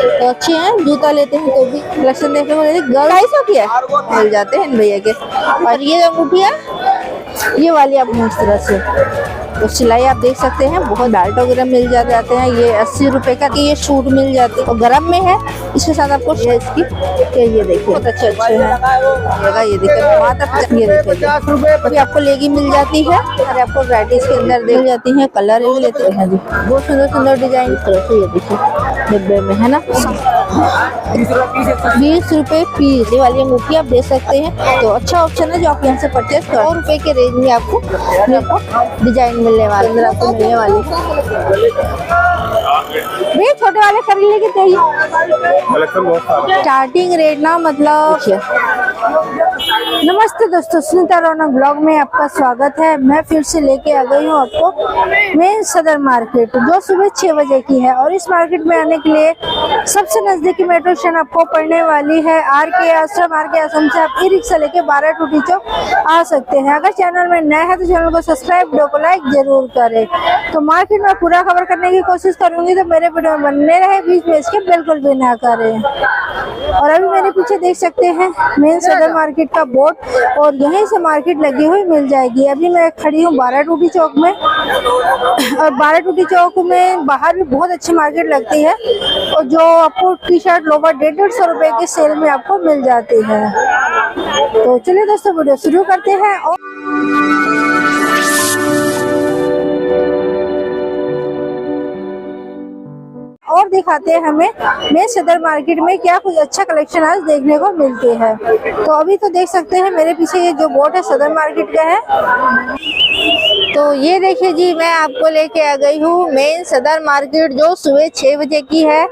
तो अच्छे हैं। जूता लेते हैं तो भी कलेक्शन देखने को मिलेगी। 250 की है, मिल जाते हैं इन भैया के। और ये अंगूठिया, ये वाली आप इस तरह से तो सिलाई आप देख सकते हैं, बहुत बेल्ट वगैरह मिल जाते हैं। ये 80 रुपए का ये सूट मिल जाते हैं और गरम में है। इसके साथ आपको इसकी ये देखिए बहुत अच्छे हैं। ये देखिए मात्र ये देखिए 50 रुपए अभी आपको लेगी मिल जाती है। और आपको वैराइटीज के अंदर मिल जाती है, कलर भी लेते हैं जी। बहुत सुंदर सुंदर डिजाइन ये देखिए डिब्बे में है ना। 20 रुपए पीस ये वाली अंगूठी आप देख सकते हैं। तो अच्छा ऑप्शन है जो आप यहाँ से परचेज कर। 100 रुपए के रेंज में आपको डिजाइन मिलने वाले अंदर आपको मिलने वाली। भैया छोटे वाले कर लिए कितने स्टार्टिंग रेट ना मतलब। नमस्ते दोस्तों, सुनीता रौनक ब्लॉग में आपका स्वागत है। मैं फिर से लेके आ गई हूँ आपको मेन सदर मार्केट, जो सुबह 6 बजे की है। और इस मार्केट में आने के लिए सबसे नजदीकी मेट्रो स्टेशन आपको पड़ने वाली है आर.के. आश्रम। आर.के. आश्रम से आप ई-रिक्शा लेके 12 टूटी चौक आ सकते हैं। अगर चैनल में नए हैं तो चैनल को सब्सक्राइब, वीडियो को लाइक जरूर करें। तो मार्केट में पूरा खबर करने की कोशिश करूंगी, तो मेरे वीडियो में बनने रहे, बीच में इसके बिल्कुल भी ना करें। और अभी मेरे पीछे देख सकते हैं मेन सदर मार्केट का बोर्ड, और यहीं से मार्केट लगी हुई मिल जाएगी। अभी मैं खड़ी हूँ 12 टूटी चौक में, और 12 टूटी चौक में बाहर भी बहुत अच्छी मार्केट लगती है, और जो आपको टी शर्ट लोवर 150 रुपए के सेल में आपको मिल जाती है। तो चलिए दोस्तों वीडियो शुरू करते हैं और दिखाते हैं हमें मेन सदर मार्केट में क्या कुछ अच्छा कलेक्शन आज देखने को मिलते हैं। तो अभी तो देख सकते हैं मेरे पीछे ये जो बोर्ड है सदर मार्केट का है। तो ये देखिए जी, मैं आपको लेके आ गई हूँ मेन सदर मार्केट, जो सुबह 6 बजे की है।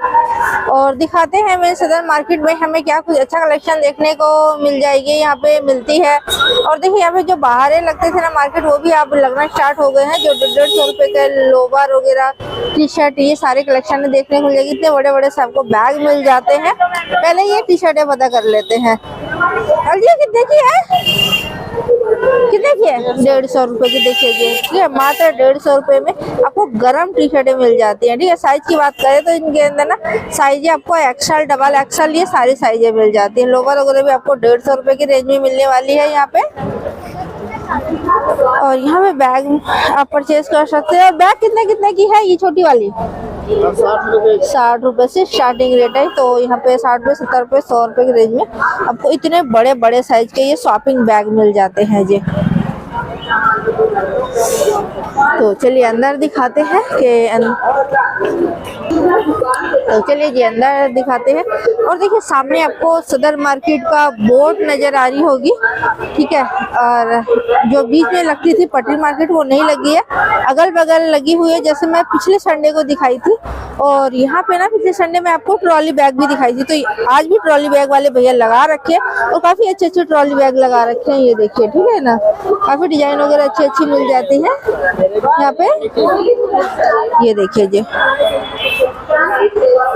और दिखाते हैं मेन सदर मार्केट में हमें क्या कुछ अच्छा कलेक्शन देखने को मिल जाएगी, यहाँ पे मिलती है। और देखिए यहाँ पे जो बाहर लगते थे ना मार्केट, वो भी आप लगना स्टार्ट हो गए हैं। जो 150 रुपए के लोवर वगैरह, टी शर्ट, ये सारे कलेक्शन देखने को मिलेगी। इतने बड़े बड़े से आपको बैग मिल जाते हैं। पहले ये टी शर्टें पता कर लेते हैं। और ये कितने की है, कितने की है? 150 रुपए की। देखिए ठीक है, मात्र 150 रुपए में आपको गरम टी शर्टें मिल जाती हैं। ठीक है, साइज की बात करें तो इनके अंदर ना साइज आपको एक्सल, डबल एक्सल, ये सारी साइजें मिल जाती हैं। लोवर वगैरह भी आपको 150 रुपए की रेंज में मिलने वाली है यहाँ पे। और यहाँ पे बैग आप परचेज कर सकते हैं। और बैग कितने कितने की है ये छोटी वाली? 60 रुपए से स्टार्टिंग रेट है। तो यहाँ पे 60 रुपए, 70 रुपए, 100 रुपए की रेंज में आपको इतने बड़े बड़े साइज के ये शॉपिंग बैग मिल जाते हैं जी। तो चलिए अंदर दिखाते हैं कि तो चलिए जी अंदर दिखाते हैं। और देखिए सामने आपको सदर मार्केट का बोर्ड नजर आ रही होगी। ठीक है, और जो बीच में लगती थी पटरी मार्केट वो नहीं लगी है, अगल बगल लगी हुई है, जैसे मैं पिछले संडे को दिखाई थी। और यहाँ पे ना पिछले संडे में आपको ट्रॉली बैग भी दिखाई थी। तो आज भी ट्रॉली बैग वाले भैया लगा रखे हैं, और काफी अच्छे अच्छे ट्रॉली बैग लगा रखे हैं। ये देखिए ठीक है ना, काफी डिजाइन वगैरह अच्छी अच्छी मिल जाती है यहाँ पे। ये देखिए जी,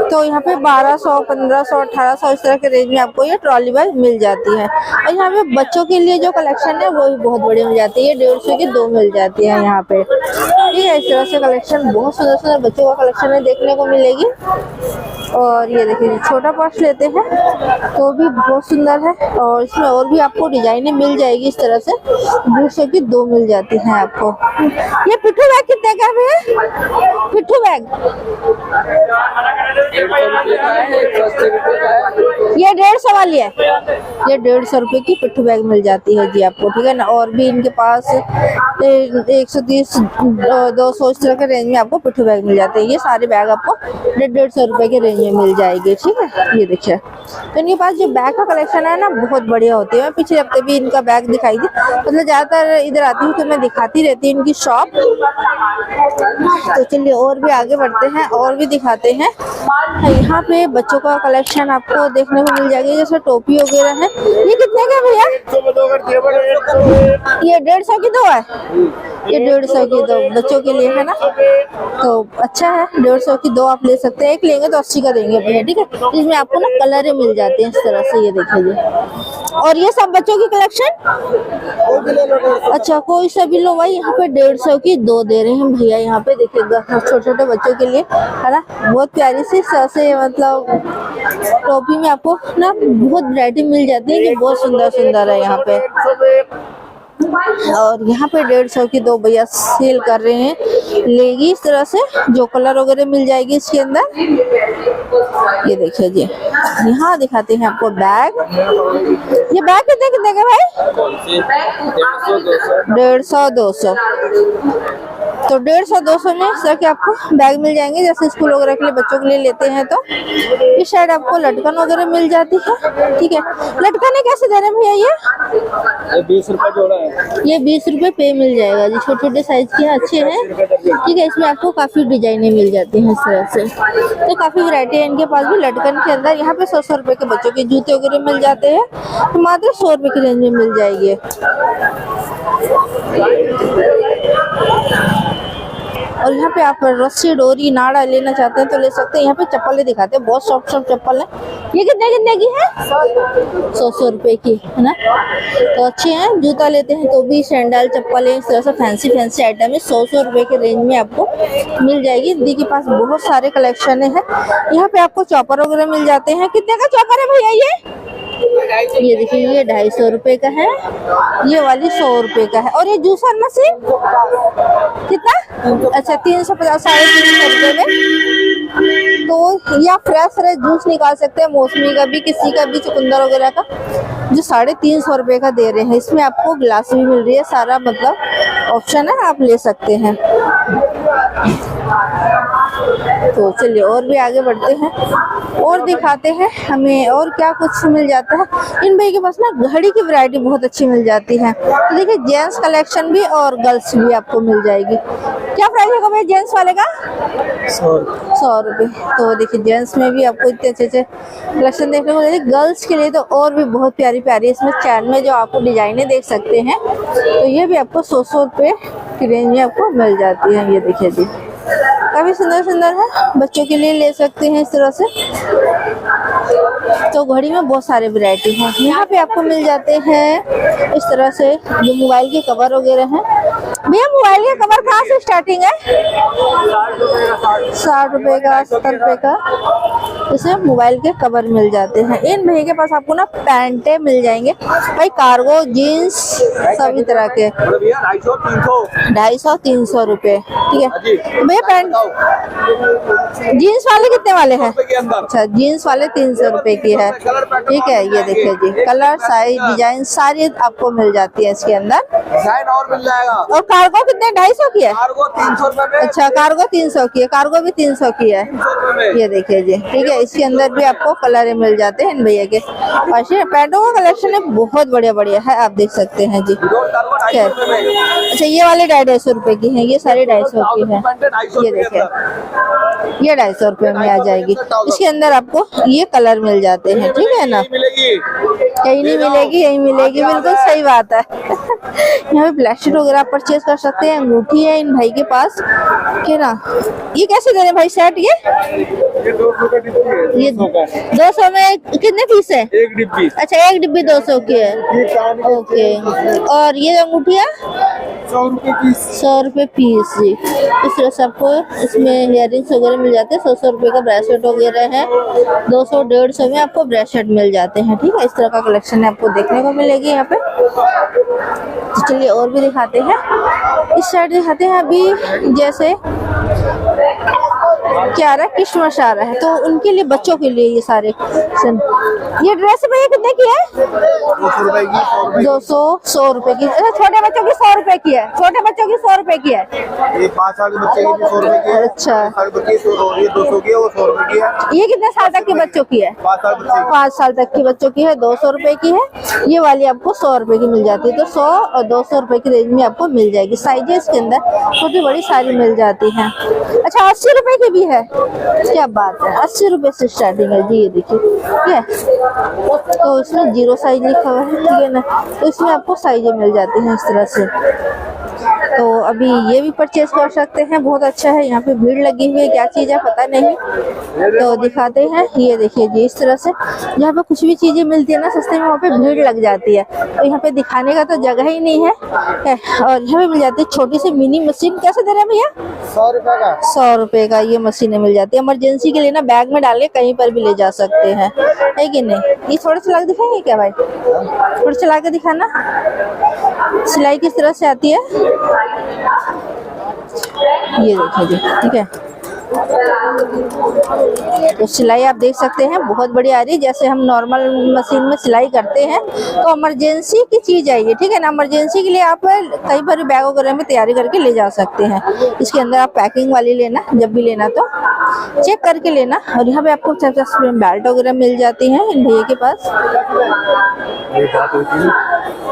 तो यहाँ पे 1200, 1500, 1800 इस तरह के रेंज में आपको ये ट्रॉली बैग मिल जाती है। और यहाँ पे बच्चों के लिए जो कलेक्शन है वो भी बहुत बड़ी मिल जाती है। 150 की 2 मिल जाती है यहाँ पे। ठीक है, इस तरह से कलेक्शन बहुत सुंदर सुंदर बच्चों का कलेक्शन है देखने को मिलेगी। और ये देखिए छोटा पर्स लेते हैं तो भी बहुत सुंदर है, और इसमें और भी आपको डिजाइनें मिल जाएगी। इस तरह से 150 की 2 मिल जाती हैं आपको। ये पिट्ठू बैग कितने का है? पिट्ठू बैग ये 150 वाली है। ये 150 रुपए की पिट्ठू बैग मिल जाती है जी आपको। ठीक है ना, और भी इनके पास 130, 200 इस तरह के रेंज में आपको पिट्ठू बैग मिल जाते हैं। ये सारे बैग आपको 150 रुपए के रेंज में मिल जाएगी। ठीक है, ये देखिए तो इनके पास जो बैग का कलेक्शन है ना बहुत बढ़िया होती है। मैं पिछले हफ्ते भी इनका बैग दिखाई थी, मतलब ज्यादातर इधर आती हूँ तो मैं दिखाती रहती हूँ इनकी शॉप। तो चलिए और भी आगे बढ़ते हैं और भी दिखाते हैं। यहाँ पे बच्चों का कलेक्शन आपको देखने को मिल जाएगी, जैसे टोपी वगैरह है। ये कितने का भैया? ये 150 की 2 है। ये 150 की 2 बच्चों के लिए है ना, तो अच्छा है। 150 की 2 आप ले सकते हैं। एक लेंगे तो 80 का देंगे भैया। ठीक है, इसमें आपको ना कलर मिल जाते हैं इस तरह से। ये देखिए और ये सब बच्चों की कलेक्शन, अच्छा कोई सा भी लो भाई। यहाँ पे 150 की 2 दे रहे हैं भैया। यहाँ पे देखिएगा छोटे छोटे बच्चों के लिए है ना, बहुत प्यारी सी से मतलब टोपी में आपको ना बहुत वैरायटी मिल जाती है कि बहुत सुंदर सुंदर है यहाँ पे। और यहाँ पे 150 की 2 भैया सेल कर रहे हैं। लेगी इस तरह से जो कलर वगैरह मिल जाएगी इसके अंदर। ये देखिए जी, यहाँ दिखाते हैं आपको बैग। ये बैग कितने कितने के भाई? 150 200। तो 150 200 में इस तरह के आपको बैग मिल जाएंगे, जैसे स्कूल वगैरह के लिए बच्चों के लिए लेते हैं। तो इस साइड आपको लटकन वगैरह मिल जाती है। ठीक है, लटकन कैसे दे रहे हैं भैया? ये 20 रुपए जोड़ा है। ये 20 रुपए पे मिल जाएगा जी। छोटे छोटे साइज के अच्छे हैं। ठीक है, इसमें आपको काफी डिजाइने मिल जाती हैं इस तरह से। तो काफी वैरायटी है इनके पास भी लटकन के अंदर। यहाँ पे 100 रुपए के बच्चों के जूते वगैरह मिल जाते हैं। तो मात्र 100 रुपए की रेंज में मिल जाएगी। और यहाँ पे आप रस्सी डोरी नाड़ा लेना चाहते हैं तो ले सकते हैं। यहाँ पे चप्पलें दिखाते हैं, बहुत सॉफ्ट सॉफ्ट चप्पल है। ये कितने कितने की है? 100 रुपए की है ना। तो अच्छे हैं। जूता लेते हैं तो भी सैंडल चप्पल इस तरह से फैंसी फैंसी आइटम है 100 रुपए के रेंज में आपको मिल जाएगी। दीदी के पास बहुत सारे कलेक्शन है। यहाँ पे आपको चॉपर वगैरह मिल जाते हैं। कितने का चॉपर है भैया? ये देखिए, ये 250 रुपए का है। ये वाली 100 रुपए का है। और ये जूसर मशीन कितना? अच्छा 350 350 रुपए में। तो या फ्रेश फ्रेश जूस निकाल सकते हैं, मौसमी का भी, किसी का भी, चुकंदर वगैरह का, जो 350 रुपए का दे रहे हैं। इसमें आपको ग्लास भी मिल रही है, सारा मतलब ऑप्शन है, आप ले सकते हैं। तो चलिए और भी आगे बढ़ते हैं और दिखाते हैं हमें और क्या कुछ मिल जाता है। इन भाई के पास ना घड़ी की वैरायटी बहुत अच्छी मिल जाती है। तो देखिए जेंट्स कलेक्शन भी और गर्ल्स भी आपको मिल जाएगी। क्या प्राइस है भाई जेंट्स वाले का? 100 रुपये। तो देखिए जेंट्स में भी आपको इतने अच्छे अच्छे कलेक्शन देखने को मिलेगी। गर्ल्स के लिए तो और भी बहुत प्यारी प्यारी इसमें चैन में जो आपको डिजाइने देख सकते हैं। तो ये भी आपको 100 रुपये की रेंज में आपको मिल जाती है। ये देखिए जी, काफी सुंदर सुंदर है, बच्चों के लिए ले सकते हैं इस तरह से। तो घड़ी में बहुत सारे वैरायटी हैं। यहाँ पे आपको मिल जाते हैं इस तरह से जो मोबाइल के कवर वगैरह हैं। भैया मोबाइल के कवर कहाँ से स्टार्टिंग है? 60 रुपए का, 70 रुपए का इसमें मोबाइल के कवर मिल जाते हैं। इन भैया के पास आपको ना पैंटे मिल जाएंगे भाई, कार्गो जीन्स सभी तरह के 250 300 रुपए। ठीक है भैया। पैंट जीन्स वाले कितने वाले हैं? अच्छा जीन्स वाले 300 रुपए की है। ठीक है, ये देखिए जी, कलर साइज डिजाइन सारी आपको मिल जाती है इसके अंदर। और मिल जाएगा। और कार्गो कितने? 250 की है। कार्गो 300 रुपए में। अच्छा कार्गो 300 की है, कार्गो भी 300 की है। ये देखिए जी। ठीक है, इसके अंदर भी आपको कलर मिल जाते हैं इन भैया के पास। पैंटों का कलेक्शन है बहुत बढ़िया बढ़िया है, आप देख सकते हैं जी। अच्छा ये वाले 250 रुपए की है, ये सारी 250 की है। ये देखिए ये 250 रुपए में आ जाएगी। इसके अंदर आपको ये कलर मिल जाते हैं। ठीक है ना, कहीं नहीं मिलेगी यही मिलेगी, बिल्कुल सही बात है। यहाँ पे ब्रेसलेट वगैरह परचेज कर सकते हैं। अंगूठी है इन भाई के पास, क्या ना। ये कैसे दे रहे हैं भाई सेट? ये 200 का डिब्बी है। ये 200 में कितने पीस है? एक डिब्बी। अच्छा एक डिब्बी 200 की है। ओके। और ये अंगूठिया 100 रुपए पीस। 100 रुपए पीस जी। इस तरह से आपको इसमें इयररिंग्स वगैरह मिल जाते हैं। 100 रुपए का ब्रेसलेट वगैरह है। 200 150 में आपको ब्रेसलेट मिल जाते हैं। ठीक है, इस तरह का कलेक्शन आपको देखने को मिलेगी यहाँ पे। तो चलिए और भी दिखाते हैं। इस साइड दिखाते हैं अभी, जैसे क्या आ रहा है, क्रिसमस आ रहा है तो उनके लिए, बच्चों के लिए ये सारे। ये ड्रेस भैया कितने की है? 200 रुपए की। 200 100 रुपए की। छोटे बच्चों की 100 रुपए की है। छोटे बच्चों की 100 रुपए की है। ये 5 साल के बच्चे की 100 रुपए की है। अच्छा 5 साल के बच्चे 200 की है, वो 100 रुपए की है। ये कितने साल तक के बच्चों की है? 5 साल तक के बच्चों की है, 200 रुपए की है। ये वाली आपको 100 रुपए की मिल जाती है। तो 100 और 200 रुपए की रेंज में आपको मिल जाएगी। साइजेस के अंदर छोटी बड़ी सारी मिल जाती हैं। अच्छा 80 रुपए की भी है, क्या बात है। 80 रुपए से स्टार्टिंग है जी। ये देखिए, ठीक है। तो इसमें 0 साइज लिखा हुआ है। ठीक है ना, तो इसमें आपको साइजें मिल जाती हैं इस तरह से। तो अभी ये भी परचेज कर सकते हैं, बहुत अच्छा है। यहाँ पे भीड़ लगी हुई है, क्या चीज़ है पता नहीं, तो दिखाते हैं। ये देखिए जी, इस तरह से जहाँ पे कुछ भी चीज़ें मिलती है ना सस्ते में, वहाँ पे भीड़ लग जाती है। तो यहाँ पे दिखाने का तो जगह ही नहीं है। और यहाँ पे मिल जाती है छोटी सी मिनी मशीन। कैसे दे रहे हैं भैया? 100 रुपए का। 100 रुपए का ये मशीनें मिल जाती है। इमरजेंसी के लिए ना बैग में डाल के कहीं पर भी ले जा सकते हैं, है कि नहीं? ये थोड़ा चला के दिखाएंगे क्या भाई? थोड़ा चला के दिखाना, सिलाई किस तरह से आती है। ये देखिए जी, ठीक है। तो सिलाई आप देख सकते हैं बहुत बढ़िया आ रही है, जैसे हम नॉर्मल मशीन में सिलाई करते हैं। तो इमरजेंसी की चीज है ये, ठीक है ना। इमरजेंसी के लिए आप कई बार बैग वगैरह में तैयारी करके ले जा सकते हैं। इसके अंदर आप पैकिंग वाली लेना, जब भी लेना तो चेक करके लेना। और यहाँ पे आपको बेल्ट वगैरह मिल जाती हैं इन भैया के पास।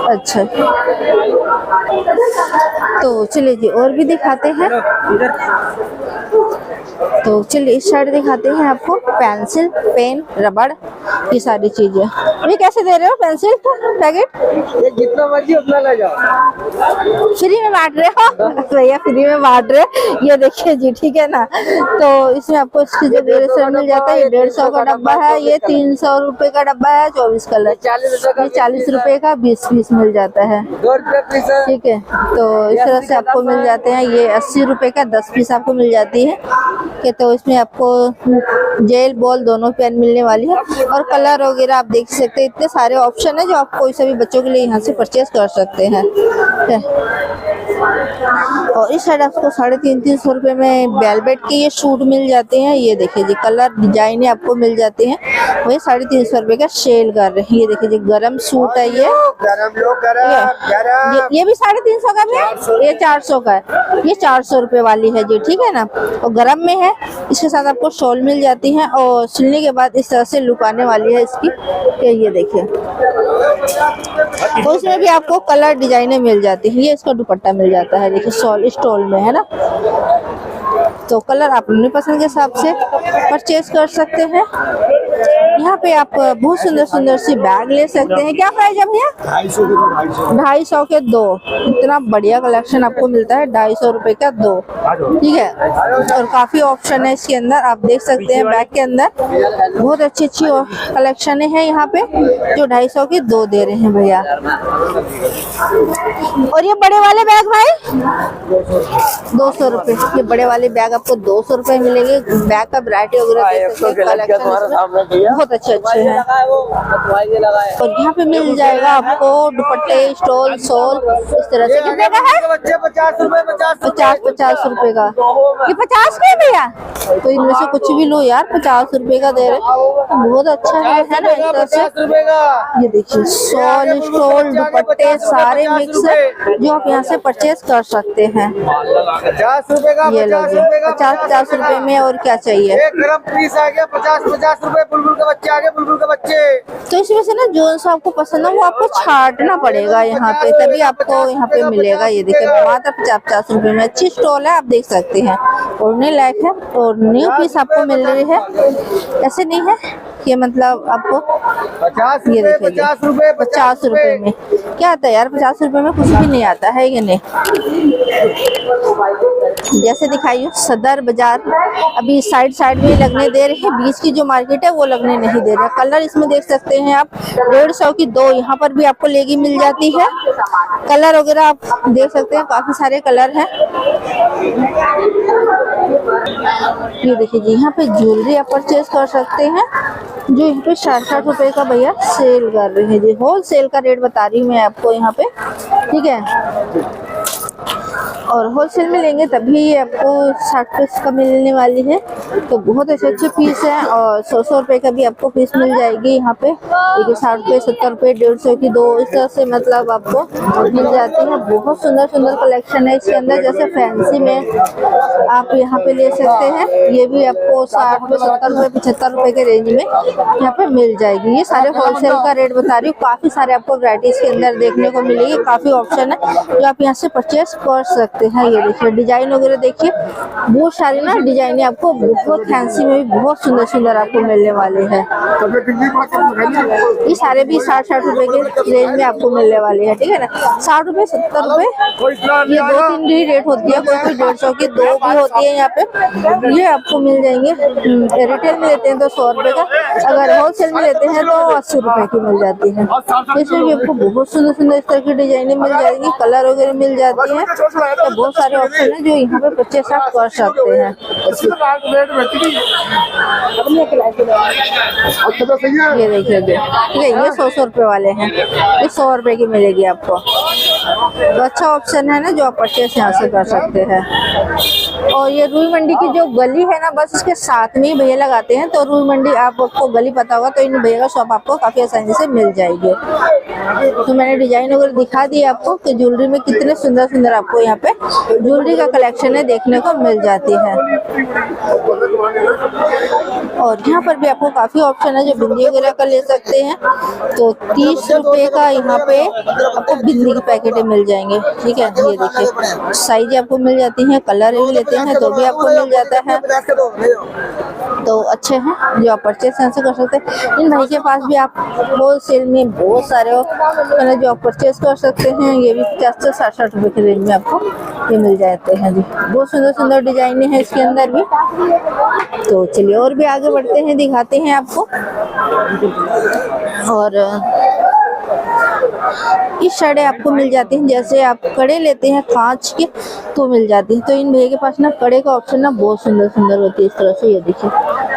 अच्छा, तो चलिए जी और भी दिखाते हैं। तो चलिए इस साइड दिखाते हैं आपको। पेंसिल, पेन, रबड़, ये सारी चीजें। ये कैसे दे रहे हो पेंसिल पैकेट? ये जितना मर्जी उतना ले जाओ। फ्री में बांट रहे हो भैया? फ्री में बांट रहे। ये देखिए जी, ठीक है ना। तो इसमें आपको इसकी जो ड्यूरेशन मिल जाता है। 150 का डब्बा है, ये 300 रुपए का डब्बा है, 24 कलर। ये 40 रुपए का 20 पीस मिल जाता है, 2 रुपए पीस है। ठीक है। तो इस तरह से आपको मिल जाते हैं। ये 80 रुपए का 10 पीस आपको मिल जाती है, कि तो इसमें आपको जेल बॉल दोनों पेन मिलने वाली है। और कलर वगैरह आप देख सकते हैं, इतने सारे ऑप्शन है जो आप कोई सभी बच्चों के लिए यहाँ से परचेज कर सकते हैं। और इस साइड आपको 350 रुपए में वेलवेट के ये सूट मिल जाते हैं। ये देखिए जी, कलर डिजाइने आपको मिल जाते हैं। वही 350 रुपए का सेल कर रहे हैं। ये देखिए जी, गरम सूट है ये। ये भी 350 का भी है, ये 400 का है। ये 400 रुपए वाली है जी, ठीक है ना। और गरम में है, इसके साथ आपको शॉल मिल जाती है। और सिलने के बाद इस तरह से लुक आने वाली है इसकी। ये देखिए, तो इसमें भी आपको कलर डिजाइने मिल जाती है। ये इसका दुपट्टा मिल जाता है, देखिए शॉल स्टॉल में है ना। तो कलर आप अपनी पसंद के हिसाब से परचेज कर सकते हैं। यहाँ पे आप बहुत सुंदर सुंदर सी बैग ले सकते हैं। क्या प्राइस है भैया? 250 के 2। इतना बढ़िया कलेक्शन आपको मिलता है 250 रुपए का 2, ठीक है। और काफी ऑप्शन है इसके अंदर, आप देख सकते हैं। बैग के अंदर बहुत अच्छी अच्छी कलेक्शन है यहाँ पे, जो 250 के 2 दे रहे हैं भैया। और ये बड़े वाले बैग भाई 200 रुपए। ये बड़े वाले बैग आपको 200 रुपए मिलेंगे। बैग का वैरायटी वगैरह देख सकते हैं, कलेक्शन बहुत अच्छे अच्छे हैं। और यहाँ पे मिल जाएगा आपको दुपट्टे, स्टॉल, शॉल इस तरह से। कितने का है? 50 रुपए। 50 रुपए का। ये 50 का है भैया? तो इनमें से कुछ भी लो यार, 50 रुपए का दे रहे, तो बहुत अच्छा है ना। इस तरह से ये देखिए, शॉल, स्टॉल, दुपट्टे सारे मिक्स है, जो आप यहाँ से परचेज कर सकते हैं। 50 रुपए का। ये लो 50 रुपए में, और क्या चाहिए। एक गरम पीस आ गया 50 रुपए। बुलबुल के बच्चे आ गए, बुलबुल के बच्चे। तो इसमें से ना जो सा आपको पसंद है वो आपको छांटना पड़ेगा यहाँ पे, तभी आपको यहाँ पे मिलेगा। ये देखिए, मात्र 50 रुपए में अच्छी स्टॉल है, आप देख सकते हैं। ओढ़ने लायक है और न्यू पीस आपको मिल रही है, ऐसे नहीं है कि मतलब आपको 50 ये रुपए। देखिए 50 रुपए। 50 रुपए में क्या आता है यार? 50 रुपए में कुछ भी नहीं आता है, कि नहीं। जैसे दिखाइए सदर बाजार अभी साइड में लगने दे रहे हैं, बीच की जो मार्केट है वो लगने नहीं दे रहा। कलर इसमें देख सकते हैं आप, 150 की 2 यहाँ पर भी आपको लेगी मिल जाती है। कलर वगैरह आप देख सकते हैं, काफी सारे कलर हैं। ये देखिए जी, यहाँ पे ज्वेलरी आप परचेज कर सकते हैं, जो यहाँ पे 60 रुपए का भैया सेल कर रहे हैं जी। होल सेल का रेट बता रही हूँ मैं आपको यहाँ पे, ठीक है। और होलसेल में लेंगे तभी आपको 60 पीस का मिलने वाली है। तो बहुत अच्छे अच्छे पीस हैं। और 100 रुपए का भी आपको पीस मिल जाएगी यहाँ पे। देखिए 60 रुपए, 70 रुपए, 150 की 2, इस तरह से मतलब आपको मिल जाती है। बहुत सुंदर सुंदर कलेक्शन है इसके अंदर। जैसे फैंसी में आप यहाँ पे ले सकते हैं, ये भी आपको 60 रुपए, 70 रुपए, 75 रुपए के रेंज में यहाँ पे मिल जाएगी। ये सारे होलसेल का रेट बता रही हूँ। काफी सारे आपको वैरायटी इसके अंदर देखने को मिलेगी, काफी ऑप्शन है जो आप यहाँ से परचेज कर सकते सकते हैं। ये देखिए डिजाइन वगैरह देखिए, बहुत सारी ना डिजाइने आपको बहुत फैंसी में भी बहुत सुंदर सुंदर आपको मिलने वाले हैं। ये सारे भी 60-60 रुपए के रेंज में आपको मिलने वाले हैं, ठीक है ना। 60 रुपए 70 रुपए ये 2-3 की रेट होती है, कोई 150 की 2 भी होती है यहाँ पे। ये आपको मिल जाएंगे, रिटेल में लेते हैं तो 100 रुपए का, अगर होलसेल में लेते हैं तो 80 रुपए की मिल जाती है। तो इसमें भी आपको बहुत सुंदर सुंदर इस तरह की डिजाइने मिल जाएगी, कलर वगैरह मिल जाती है। तो बहुत सारे ऑप्शन है जो यहाँ पे परचेस आप कर सकते हैं। ये देखिए, ठीक है, ये 100 रुपए वाले हैं, ये 100 रुपए की मिलेगी आपको। तो अच्छा ऑप्शन है ना जो आप परचेस यहाँ से कर सकते हैं। और ये रुई मंडी की जो गली है ना, बस इसके साथ में ही भैया लगाते हैं। तो रुई मंडी आपको गली पता होगा तो इन भैया का शॉप आपको काफी आसानी से मिल जाएगी। तो मैंने डिजाइन वगैरह दिखा दी आपको कि ज्वेलरी में कितने सुंदर सुंदर आपको यहाँ पे ज्वेलरी का कलेक्शन है देखने को मिल जाती है। और यहाँ पर भी आपको काफी ऑप्शन है जो बिंदी वगैरह का ले सकते हैं। तो 30 रुपए का यहाँ पे आपको बिंदी के पैकेट मिल जाएंगे, ठीक है। ये देखिए साइज आपको मिल जाती है, कलर भी लेते हैं तो भी आपको मिल जाता है। तो अच्छे हैं जो आप परचेस यहाँ से कर सकते हैं। इन भाई के पास भी आप होलसेल में बहुत सारे जो आप परचेस कर सकते हैं। ये भी 50 से 60 रुपए के रेंज में आपको ये मिल जाते हैं जी। बहुत सुंदर सुंदर डिजाइने हैं इसके अंदर भी। तो चलिए और भी आगे बढ़ते हैं, दिखाते हैं आपको। और इस साइड आपको मिल जाती हैं, जैसे आप कड़े लेते हैं कांच के तो मिल जाती है। तो इन भैया के पास ना कड़े का ऑप्शन ना बहुत सुंदर सुंदर होती है इस तरह से। ये देखिए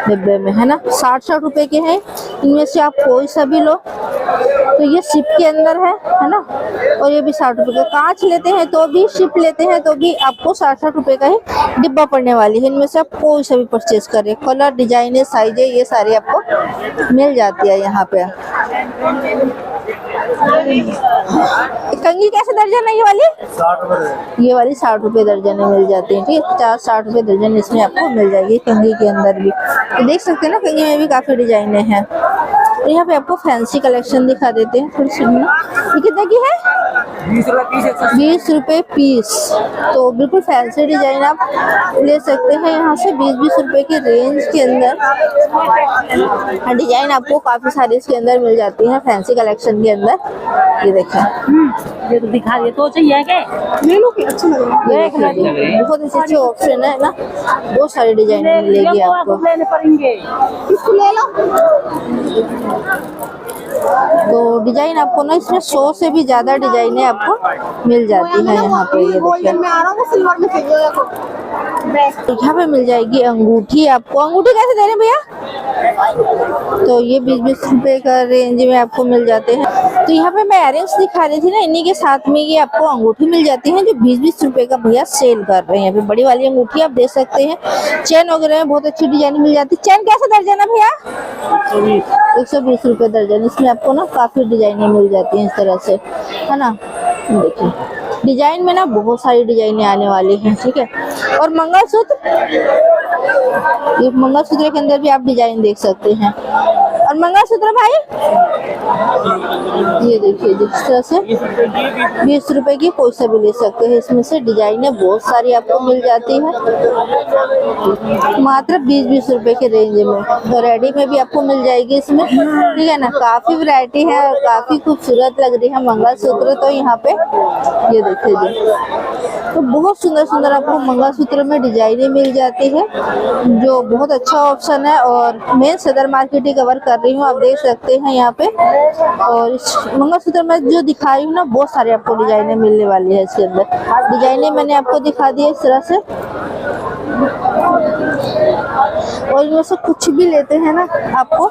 डिब्बे में है ना, 60-60 रुपए के हैं। इनमें से आप कोई सा भी लो। तो ये शिप के अंदर है ना, और ये भी 60 रुपए का। कांच लेते हैं तो भी, शिप लेते हैं तो भी आपको 60-60 रुपए का ही डिब्बा पड़ने वाली है। इनमें से आप कोई सा भी परचेज करें, कलर डिजाइन साइज ये सारी आपको मिल जाती है यहाँ पे। कंघी कैसे दर्जन है ये वाली? 60 रुपए। ये वाली 60 रुपए दर्जन में मिल जाती है, ठीक है। 50-60 रुपए दर्जन इसमें आपको मिल जाएगी कंघी के अंदर भी। तो देख सकते हैं ना कंघी में भी काफी डिजाइने हैं। तो यहाँ पे आपको फैंसी कलेक्शन दिखा देते हैं थोड़ी सी। ये कितने की है? 20 रुपए पीस। तो बिल्कुल फैंसी डिजाइन आप ले सकते हैं यहाँ से 20-20 रुपए के रेंज के अंदर। डिजाइन आपको काफी सारी इसके अंदर मिल जाती है फैंसी कलेक्शन के अंदर। ये देखें, ये तो दिखा रही है, तो चाहिए क्या? ले लो, अच्छी लग रही है। बहुत अच्छे ऑप्शन है ना, बहुत सारी डिजाइन मिलेगी आपको। लेने पड़ेंगे, इसको ले लो। तो डिजाइन आपको ना इसमें 100 से भी ज्यादा डिजाइने आपको मिल जाती है यहाँ पे। ये देखिए यहाँ पे मिल जाएगी अंगूठी आपको। अंगूठी कैसे दे रहे हैं भैया? तो ये 20-20 रुपए का रेंज में आपको मिल जाते हैं। तो यहाँ पे मैं इयररिंग्स दिखा रही थी ना, इन्हीं के साथ में ये आपको अंगूठी मिल जाती है जो 20-20 रुपए का भैया सेल कर रहे हैं। यहाँ पे बड़ी वाली अंगूठी आप देख सकते हैं। चेन वगैरह में बहुत अच्छी डिजाइन मिल जाती है। चेन कैसे दर्जन है भैया? 120 रुपए दर्जन। इसमें आपको ना काफी डिजाइने मिल जाती हैं इस तरह से, है ना। देखिए डिजाइन में ना बहुत सारी डिजाइने आने वाली हैं, ठीक है। और मंगलसूत्र, ये मंगलसूत्र के अंदर भी आप डिजाइन देख सकते हैं। और मंगलसूत्र भाई ये देखिए जिस तरह से 20 रुपए की कोई सा भी ले सकते हैं। इसमें से डिजाइने बहुत सारी आपको मिल जाती है मात्र 20-20 रुपए के रेंज में। तो रेडी में भी आपको मिल जाएगी इसमें, ठीक है ना। काफी वैरायटी है और काफी खूबसूरत लग रही है मंगलसूत्र। तो यहाँ पे ये देखिए जी, तो बहुत सुंदर सुंदर आपको मंगलसूत्र में डिजाइने मिल जाती है जो बहुत अच्छा ऑप्शन है। और मैं सदर मार्केट ही कवर कर रही हूँ, आप देख सकते हैं यहाँ पे। और इस मंगलसूत्र में जो दिखा रही हूँ ना, बहुत सारे आपको डिजाइने मिलने वाली है इसके अंदर। डिजाइने मैंने आपको दिखा दी है इस तरह से। और इनमें से कुछ भी लेते हैं ना, आपको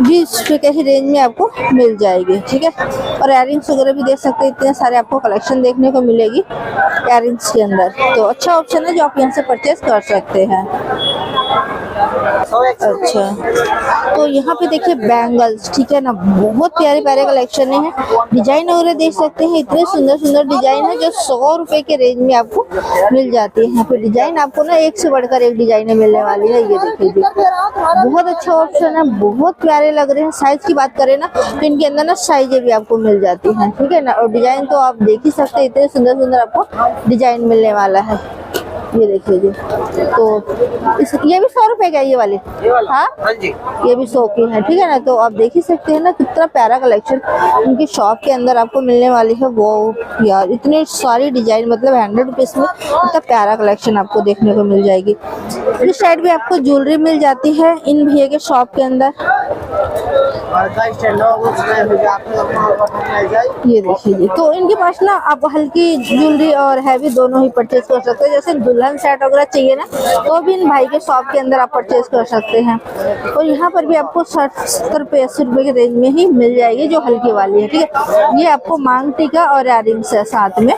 20 रुपए के ही रेंज में आपको मिल जाएगी, ठीक है। और इयररिंग्स वगैरह भी देख सकते हैं, इतने सारे आपको कलेक्शन देखने को मिलेगी इयररिंग्स के अंदर। तो अच्छा ऑप्शन है जो आप यहाँ से परचेज कर सकते हैं। अच्छा, तो यहाँ पे देखिए बैंगल्स, ठीक है ना, बहुत प्यारे प्यारे कलेक्शन है। डिजाइन वगैरह देख सकते हैं, इतने सुंदर सुंदर डिजाइन है जो 100 रुपए के रेंज में आपको मिल जाती है। यहाँ पे डिजाइन आपको ना एक से बढ़कर एक डिजाइन मिलने वाली है। ये देखिए, बहुत अच्छा ऑप्शन है, बहुत प्यारे लग रहे हैं। साइज की बात करें ना तो इनके अंदर ना साइजें भी आपको मिल जाती हैं, ठीक है ना। और डिजाइन तो आप देख ही सकते हैं, इतने सुंदर सुंदर आपको डिजाइन मिलने वाला है। ये देखिए जी, तो ये भी 100 रुपए का है ये वाले। हाँ जी, ये भी 100 की है, ठीक है ना। तो आप देख ही सकते हैं ना कितना प्यारा कलेक्शन उनकी शॉप के अंदर आपको मिलने वाली है। वो यार इतनी सारी डिजाइन, मतलब 100 रुपीज में इतना प्यारा कलेक्शन आपको देखने को मिल जाएगी। इस साइड भी आपको ज्वेलरी मिल जाती है इन भैया के शॉप के अंदर। ये देखिए जी, तो इनके पास ना आप हल्की ज्वेलरी और हैवी दोनों ही परचेज कर सकते हैं। जैसे दुल्हन सेट वगैरह चाहिए ना तो भी इन भाई के शॉप के अंदर आप परचेज कर सकते हैं। और यहाँ पर भी आपको 60-70 रुपये 80 रुपये के रेंज में ही मिल जाएगी जो हल्की वाली है, ठीक है। ये आपको मांग टीका और इयररिंग्स है साथ में।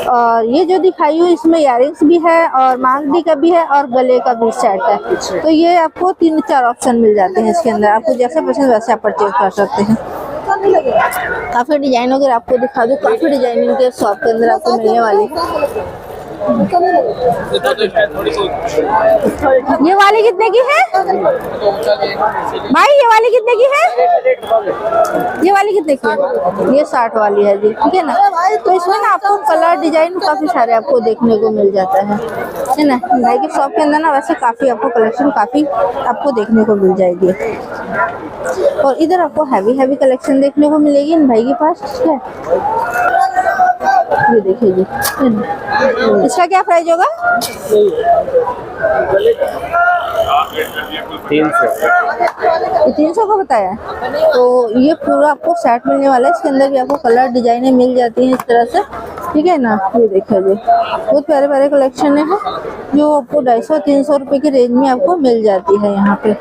और ये जो दिखाई हुई इसमें इयररिंग्स भी है और मांग टीका भी है और गले का भी सेट है। तो ये आपको 3-4 ऑप्शन मिल जाते हैं इसके अंदर, आपको जैसे पसंद वैसे आप परचेज कर सकते हैं। काफी डिजाइन वगैरह आपको दिखा दूं, काफी डिजाइन इनके शॉप के अंदर आपको मिलने वाली है। ये वाली कितने की है भाई? ये वाली कितने की है? ये वाली कितने की है? ये 60 वाली है जी, ठीक है ना। तो इसमें ना आपको कलर डिजाइन काफी सारे आपको देखने को मिल जाता है ना। भाई के शॉप के अंदर ना वैसे काफी आपको कलेक्शन काफी आपको देखने को मिल जाएगी। और इधर आपको हैवी कलेक्शन देखने को मिलेगी इन भाई के पास, ठीक है। ये देखिए जी, इसका क्या प्राइस होगा? 300 का बताया। तो ये पूरा आपको सेट मिलने वाला है। इसके अंदर भी आपको कलर डिजाइनें मिल जाती हैं इस तरह से, ठीक है ना। ये देखिए जी, बहुत प्यारे प्यारे कलेक्शन है जो आपको 250-300 रुपए की रेंज में आपको मिल जाती है यहाँ पे।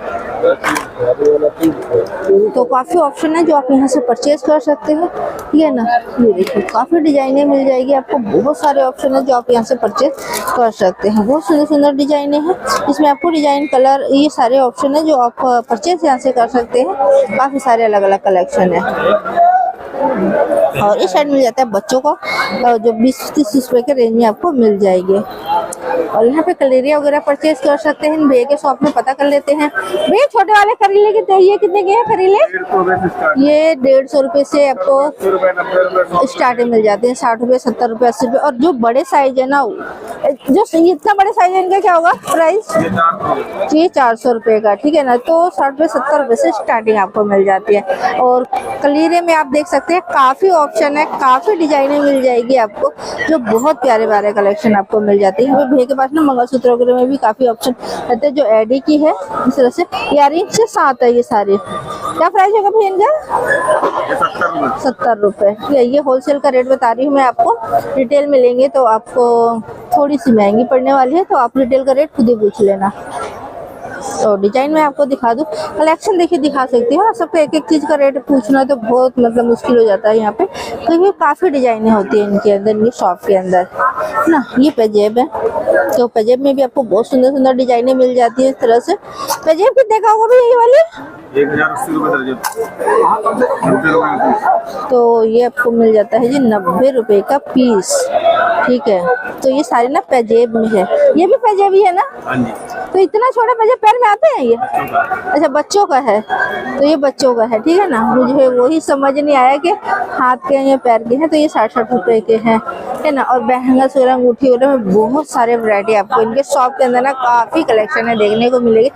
तो काफी ऑप्शन है जो आप यहाँ से परचेज कर सकते हैं, ठीक है ना। ये देखिए, काफी डिजाइनें मिल जाएगी आपको, बहुत सारे ऑप्शन है जो आप यहाँ से परचेज कर सकते हैं। बहुत सुंदर सुंदर डिजाइनें हैं इसमें, आपको डिजाइन कलर ये सारे ऑप्शन है जो आप परचेज यहाँ से कर सकते हैं। काफी सारे अलग अलग कलेक्शन है। और इस साइड मिल जाता है बच्चों को, जो 20-30 रुपए के रेंज में आपको मिल जाएगी। और यहाँ पे कलेरिया वगैरह परचेज कर सकते हैं भैया के शॉप में। पता कर लेते हैं भैया, छोटे वाले करेले कितने, ये कितने के हैं करेले? ये 150 रुपए से आपको स्टार्टिंग मिल जाते हैं, 60 रुपए 70 रुपए 80 रुपए। और जो बड़े साइज है ना, जो इतना बड़े साइज है इनका क्या होगा प्राइस? ये 400 रुपए का, ठीक है ना। तो 60 रुपए 70 रुपए से स्टार्टिंग आपको मिल जाती है। और कलेरे में आप देख सकते हैं काफी ऑप्शन है, काफी डिजाइनें मिल जाएगी आपको, जो बहुत प्यारे प्यारे कलेक्शन आपको मिल जाते हैं। यहाँ भैया के पास ना मंगलसूत्र वगैरह में भी काफी ऑप्शन रहते हैं, जो एडी की है इस तरह से। इयररिंग से साथ है ये सारे। क्या प्राइस होगा भैया इनका? 70 रुपए। ये होलसेल का रेट बता रही हूँ मैं आपको, रिटेल में लेंगे तो आपको थोड़ी सी महंगी पड़ने वाली है, तो आप रिटेल का रेट खुद ही पूछ लेना। तो डिजाइन में आपको दिखा दूं, कलेक्शन देखिए दिखा सकती हूँ। सबको एक एक चीज का रेट पूछना तो बहुत मतलब मुश्किल हो जाता है यहाँ पे, क्योंकि काफी डिजाइनें होती है इनके अंदर, इनकी शॉप के अंदर ना। ये पंजेब है, तो पंजेब में भी आपको बहुत सुंदर सुंदर डिजाइनें मिल जाती है इस तरह से। पंजेब कितने का होगा भैया ये वाली? 1080 रुपए। तो ये आपको मिल जाता है जी 90 रुपए का पीस, ठीक है। तो ये सारे ना पंजेब में है, ये भी पंजेबी है ना? तो इतना छोटा पंजेब पैर में आते हैं ये? अच्छा, बच्चों का है, तो ये बच्चों का है, ठीक है ना। मुझे वही समझ नहीं आया कि हाथ के हैं या पैर के हैं। तो ये 60-60 रुपए के हैं, है ना। और बैंगल्स वगैरह अंगूठी वगैरह में बहुत सारे वैरायटी आपको इनके शॉप के अंदर ना काफी कलेक्शन है देखने को मिलेगी।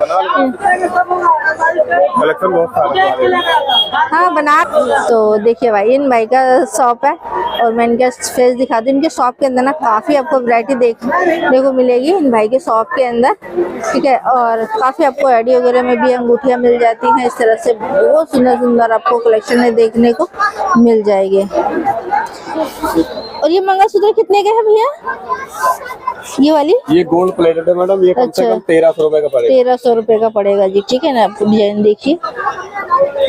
कलेक्शन बहुत सारा। हाँ बना। तो देखिए भाई, इन भाई का शॉप है और मैं इनका फेस दिखा दूँ। इनके शॉप के अंदर ना काफी आपको वैरायटी देखने को मिलेगी इन भाई के शॉप के अंदर, ठीक है। और काफी आपको एडी वगैरह में भी अंगूठियां मिल जाती हैं इस तरह से, बहुत सुंदर सुंदर आपको कलेक्शन है देखने को मिल जाएगी। और ये मंगलसूत्र कितने के हैं भैया ये वाली? ये गोल्ड प्लेटेड है मैडम, ये कम से कम 1300 रुपए का पड़ेगा। 1300 रुपए का पड़ेगा जी, ठीक है ना। आप डिजाइन देखिए,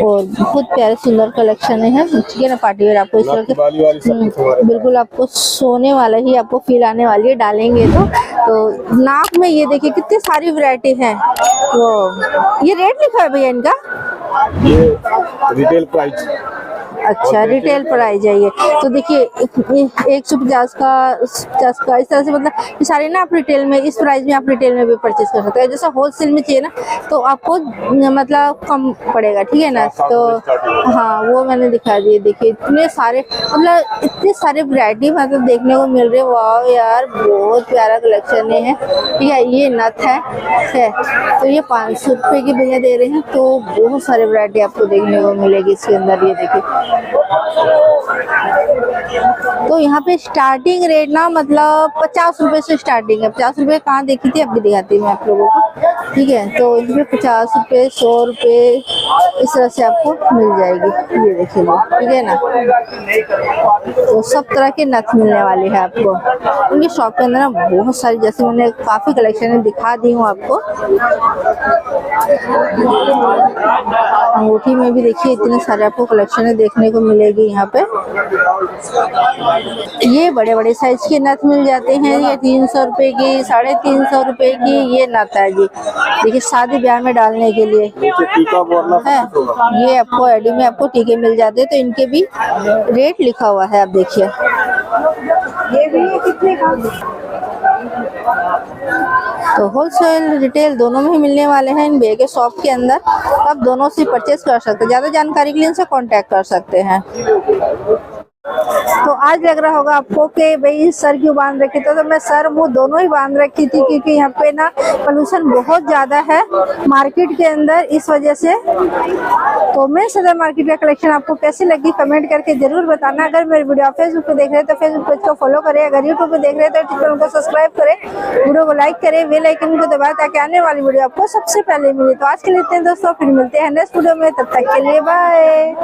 और बहुत प्यारे सुंदर कलेक्शन है, ठीक है ना। पार्टी वेयर आपको इस तरह के बिल्कुल आपको सोने वाला ही आपको फील आने वाली है, डालेंगे तो तो नाक में ये देखिए कितनी सारी वैरायटी है। तो ये रेट लिखा है भैया इनका? ये रिटेल प्राइस। अच्छा, रिटेल प्राइस है ये। तो देखिए 150 का, 50 का, इस तरह से मतलब ये सारे ना आप रिटेल में, इस प्राइस में आप रिटेल में भी परचेज कर सकते हैं। जैसे होलसेल में चाहिए ना तो आपको मतलब कम पड़ेगा, ठीक है ना। तो हाँ, वो मैंने दिखा दिए। देखिए इतने सारे, मतलब इतने सारे वैरायटी मतलब देखने को मिल रहे हैं। वाह यार, बहुत प्यारा कलेक्शन है। ठीक है, ये नथ है तो ये 500 रुपये की भैया दे रहे हैं। तो बहुत सारे वैरायटी आपको देखने को मिलेगी इसके अंदर। ये देखिए, तो यहाँ पे स्टार्टिंग रेट ना मतलब 50 रुपए से स्टार्टिंग है। 50 रुपए कहाँ देखी थी, अभी दिखाती हूँ मैं आप लोगों को। ठीक है, तो इसमें 50 रुपए, 100 रुपए इस तरह से आपको मिल जाएगी। ये देखिए, ठीक है ना। तो सब तरह के नथ मिलने वाले हैं आपको उनकी शॉप के अंदर ना। बहुत सारी, जैसे मैंने काफी कलेक्शन दिखा दी हूँ आपको। अंगूठी में भी देखिए इतने सारे आपको कलेक्शन देखने को मिलेगी यहाँ पे। ये बड़े बड़े साइज के नथ मिल जाते हैं। ये 300 रुपए की, 350 रुपए की ये नथ है जी। देखिए शादी ब्याह में डालने के लिए है। ये आपको एडी में आपको टीके मिल जाते हैं। तो इनके भी रेट लिखा हुआ है, आप देखिए। ये भी कितने का? तो होलसेल रिटेल दोनों में ही मिलने वाले हैं इन भैया के शॉप के अंदर। आप दोनों से परचेज कर सकते हैं। ज़्यादा जानकारी के लिए इनसे कांटेक्ट कर सकते हैं। तो आज लग रहा होगा आपको कि भाई सर क्यों बांध रखी, तो मैं सर मुंह दोनों ही बांध रखी थी क्योंकि यहाँ पे ना पोल्यूशन बहुत ज्यादा है मार्केट के अंदर, इस वजह से। तो मैं सदर मार्केट का कलेक्शन आपको कैसी लगी कमेंट करके जरूर बताना। अगर मेरे वीडियो आप फेसबुक पे देख रहे हैं तो फेसबुक पेज को फॉलो करें। अगर यूट्यूब पे देख रहे हैं तो चैनल को सब्सक्राइब करें, वीडियो को लाइक करें, बेल आइकन को दबाएं ताकि आने वाली वीडियो आपको सबसे पहले मिले। तो आज के लिए इतने दोस्तों, फिर मिलते हैं नेक्स्ट वीडियो में। तब तक के लिए बाय।